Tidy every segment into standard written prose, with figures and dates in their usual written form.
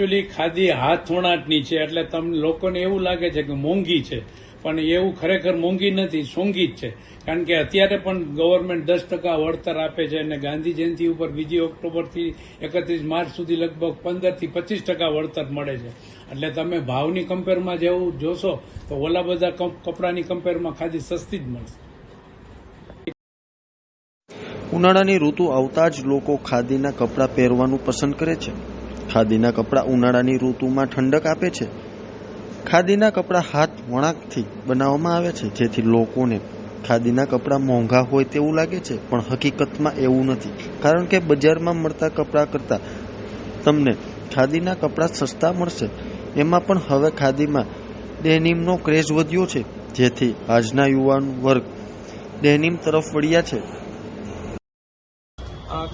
Actually khadi હાથ વણાટની છે એટલે તમને લોકોને એવું લાગે છે કે મોંઘી છે, પણ એવું ખરેખર મોંઘી નથી, સોંઘી જ છે. કારણ કે અત્યારે પણ ગવર્મેન્ટ 10% વળતર આપે છે અને ગાંધી જયંતિ ઉપર 2 ઓક્ટોબરથી 31 માર્ચ સુધી લગભગ 15 થી 25% વળતર મળે છે. એટલે તમે ભાવની કમ્પેરમાં જેવું જોશો તો ઓલા બધા કપડાની કમ્પેરમાં ખાદી સસ્તી જ મળશે. ઉનાળાની ઋતુ આવતા જ લોકો ખાદીના કપડાં પહેરવાનું પસંદ કરે છે. ખાદીના કપડાં ઉનાળાની ઋતુમાં ઠંડક આપે છે. ખાદીના કપડાં હાથ વણાટથી બનાવવામાં આવે છે, જેથી લોકોને ખાદીના કપડાં મોંઘા હોય તેવું લાગે છે, પણ હકીકતમાં એવું નથી. કારણ કે બજારમાં મળતા કપડાં કરતાં તમને ખાદીના કપડાં સસ્તા મળશે. એમાં પણ હવે ખાદીમાં ડેનિમનો ક્રેઝ વધ્યો છે, જેથી આજના યુવાન વર્ગ ડેનિમ તરફ વળ્યા છે.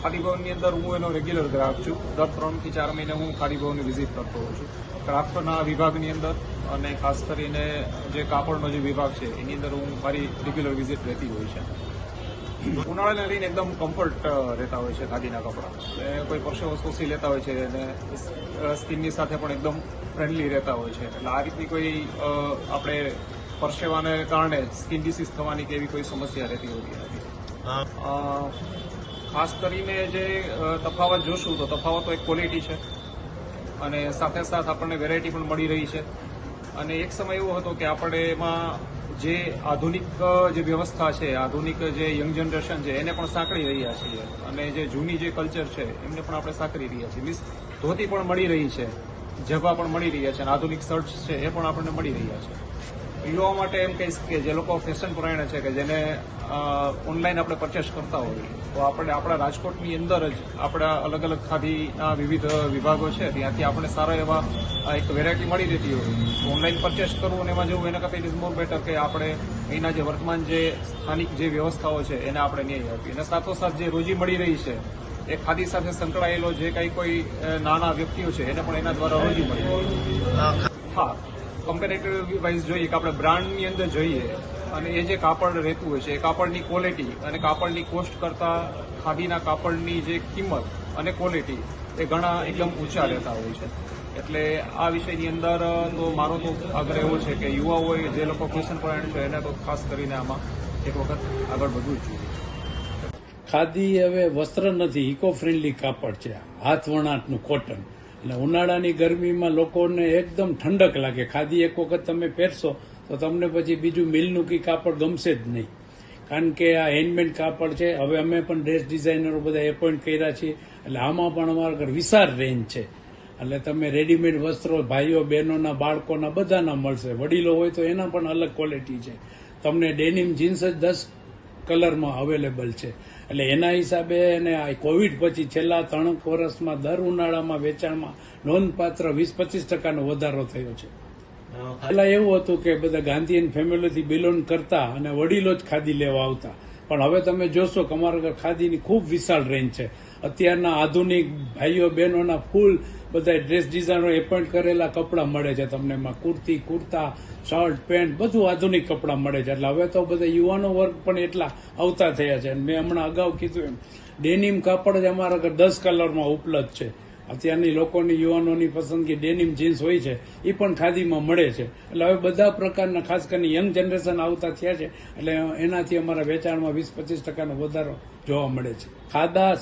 ખાદી ભવનની અંદર હું એનો રેગ્યુલર ગ્રાહક છું. દર 3 થી 4 મહિને હું ખાદી ભવનની વિઝિટ કરતો હોઉં છું. ક્રાફ્ટના વિભાગની અંદર અને ખાસ કરીને જે કાપડનો જે વિભાગ છે એની અંદર હું મારી રેગ્યુલર વિઝિટ રહેતી હોય છે. ઉનાળાને લઈને એકદમ કમ્ફર્ટ રહેતા હોય છે ખાદીના કપડાં. કોઈ પરસેવો શોષી લેતા હોય છે અને સ્કિનની સાથે પણ એકદમ ફ્રેન્ડલી રહેતા હોય છે. એટલે આ રીતની કોઈ આપણે પરસેવાને કારણે સ્કિન ડિસીઝ થવાની કે એવી કોઈ સમસ્યા રહેતી હોતી નથી. ખાસ કરીને જે તફાવત જોશું તો તફાવતો એક ક્વોલિટી છે અને સાથે સાથ આપણને વેરાયટી પણ મળી રહી છે. અને એક સમય એવો હતો કે આપણે એમાં જે આધુનિક જે વ્યવસ્થા છે, આધુનિક જે યંગ જનરેશન છે એને પણ સાંકળી રહ્યા છીએ અને જે જૂની જે કલ્ચર છે એમને પણ આપણે સાંકળી રહ્યા છીએ. મીન્સ ધોતી પણ મળી રહી છે, જભા પણ મળી રહ્યા છે અને આધુનિક શર્ટ્સ છે એ પણ આપણને મળી રહ્યા છે. યુવાઓ માટે એમ કહીશ કે જે લોકો ફેશન પરાયણ છે, કે જેને ઓનલાઈન આપણે પરચેસ કરતા હોઈએ તો આપણે આપણા રાજકોટની અંદર જ આપણા અલગ અલગ ખાદીના વિવિધ વિભાગો છે, ત્યાંથી આપણે સારા એવા એક વેરાયટી મળી રહેતી હોય. ઓનલાઈન પરચેસ કરવું અને એમાં જવું એના કરતાં ઇટ ઇઝ મોર બેટર કે આપણે અહીંના જે વર્તમાન જે સ્થાનિક જે વ્યવસ્થાઓ છે એને આપણે ન્યાય આપીએ. અને સાથોસાથ જે રોજી મળી રહી છે એ ખાદી સાથે સંકળાયેલો જે કંઈ કોઈ નાના વ્યક્તિઓ છે એને પણ એના દ્વારા રોજી મળી રહી છે. હા, કમ્પેરેટિવ વાઇઝ જોઈએ કે આપણે બ્રાન્ડની અંદર જોઈએ અને એ જે કાપડ રહેતું હોય છે એ કાપડની ક્વોલિટી અને કાપડની કોસ્ટ કરતાં ખાદીના કાપડની જે કિંમત અને ક્વોલિટી એ ઘણા એકદમ ઊંચા રહેતા હોય છે. એટલે આ વિષયની અંદર તો મારો તો આગ્રહ એવો છે કે યુવાઓએ જે લોકો ફેશન પરાયણ છે એને તો ખાસ કરીને આમાં એક વખત આગળ વધવું જ જોઈએ. ખાદી હવે વસ્ત્ર નથી, ઇકો ફ્રેન્ડલી કાપડ છે, હાથ વણાટનું કોટન. એટલે ઉનાળાની ગરમીમાં લોકોને એકદમ ઠંડક લાગે. ખાદી એક વખત તમે પહેરશો તો તમને પછી બીજું મિલનું કે કાપડ ગમશે જ નહીં. કારણ કે આ હેન્ડમેડ કાપડ છે. હવે અમે પણ ડ્રેસ ડિઝાઇનરો બધા એપોઇન્ટ કર્યા છીએ, એટલે આમાં પણ અમારા ઘર વિશાળ રેન્જ છે. એટલે તમે રેડીમેડ વસ્ત્રો ભાઈઓ બહેનોના બાળકોના બધાના મળશે. વડીલો હોય તો એના પણ અલગ ક્વોલિટી છે. તમને ડેનિમ જીન્સ જ 10 કલરમાં અવેલેબલ છે. એટલે એના હિસાબે અને કોવિડ પછી છેલ્લા 3 વર્ષમાં દર ઉનાળામાં વેચાણમાં નોંધપાત્ર 20-25% વધારો થયો છે. પહેલા એવું હતું કે બધા ગાંધીયન ફેમિલીથી બિલોંગ કરતા અને વડીલો જ ખાદી લેવા આવતા, પણ હવે તમે જોશો કે અમારા ઘર ખાદીની ખૂબ વિશાળ રેન્જ છે. અત્યારના આધુનિક ભાઈઓ બહેનોના ફૂલ બધા ડ્રેસ ડિઝાઇનરો એપોઇન્ટ કરેલા કપડાં મળે છે તમને. એમાં કુર્તી, કુર્તા, શર્ટ, પેન્ટ બધું આધુનિક કપડાં મળે છે. એટલે હવે તો બધા યુવાનો વર્ગ પણ એટલા આવતા થયા છે. મેં હમણાં અગાઉ કીધું એમ ડેનિમ કાપડ જ અમારા ઘર 10 કલરમાં ઉપલબ્ધ છે. અત્યારની લોકોની યુવાનોની પસંદગી ડેનિમ જીન્સ હોય છે, એ પણ ખાદીમાં મળે છે. એટલે હવે બધા પ્રકારના ખાસ કરીને યંગ જનરેશન આવતા થયા છે, એટલે એનાથી અમારા વેચાણમાં 20-25% વધારો જોવા મળે છે.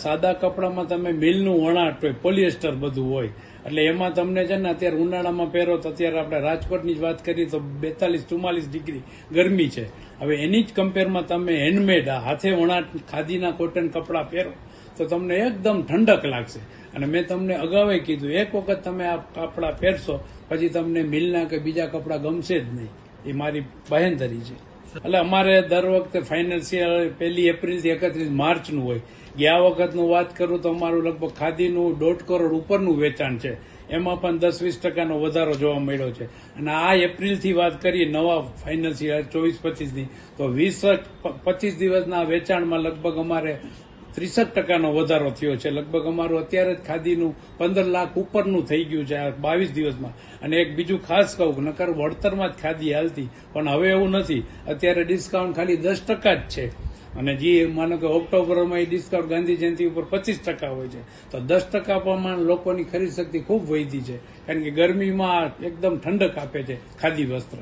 સાદા કપડામાં તમે મિલનું વણાટ હોય, પોલિએસ્ટર બધું હોય, એટલે એમાં તમને છે ને અત્યારે ઉનાળામાં પહેરો તો અત્યારે આપણે રાજકોટની જ વાત કરીએ તો 42-44 ડિગ્રી ગરમી છે. હવે એની જ કમ્પેરમાં તમે હેન્ડમેડ હાથે વણાટ ખાદીના કોટન કપડાં પહેરો તો તમને એકદમ ઠંડક લાગશે. અને મેં તમને અગાઉ કીધું, એક વખત તમે આ કપડાં પહેરશો પછી તમને મિલના કે બીજા કપડાં ગમશે જ નહીં. એ મારી બાહેંધરી છે. એટલે અમારે દર વખતે ફાઇનાન્શિયલ 1 એપ્રિલથી 31 માર્ચનું હોય. ગયા વખતનું વાત કરું તો અમારું લગભગ ખાદીનું 1.5 કરોડ ઉપરનું વેચાણ છે. એમાં પણ 10-20% વધારો જોવા મળ્યો છે. અને આ એપ્રિલથી વાત કરીએ નવા ફાઇનાન્શિયલ 24-25ની તો 20-25 દિવસના વેચાણમાં લગભગ અમારે 63% વધારો થયો છે. લગભગ અમારું અત્યારે જ ખાદીનું 15 લાખ ઉપરનું થઈ ગયું છે આ 22 દિવસમાં. અને એક બીજું ખાસ કહું, નકર વળતરમાં જ ખાદી હાલતી, પણ હવે એવું નથી. અત્યારે ડિસ્કાઉન્ટ ખાલી 10% જ છે. અને જે માનો કે ઓક્ટોબરમાં એ ડિસ્કાઉન્ટ ગાંધી જયંતિ ઉપર 25% હોય છે, તો 10% પ્રમાણે લોકોની ખરીદ શક્તિ ખૂબ વધી છે. કારણ કે ગરમીમાં એકદમ ઠંડક આપે છે ખાદી વસ્ત્ર.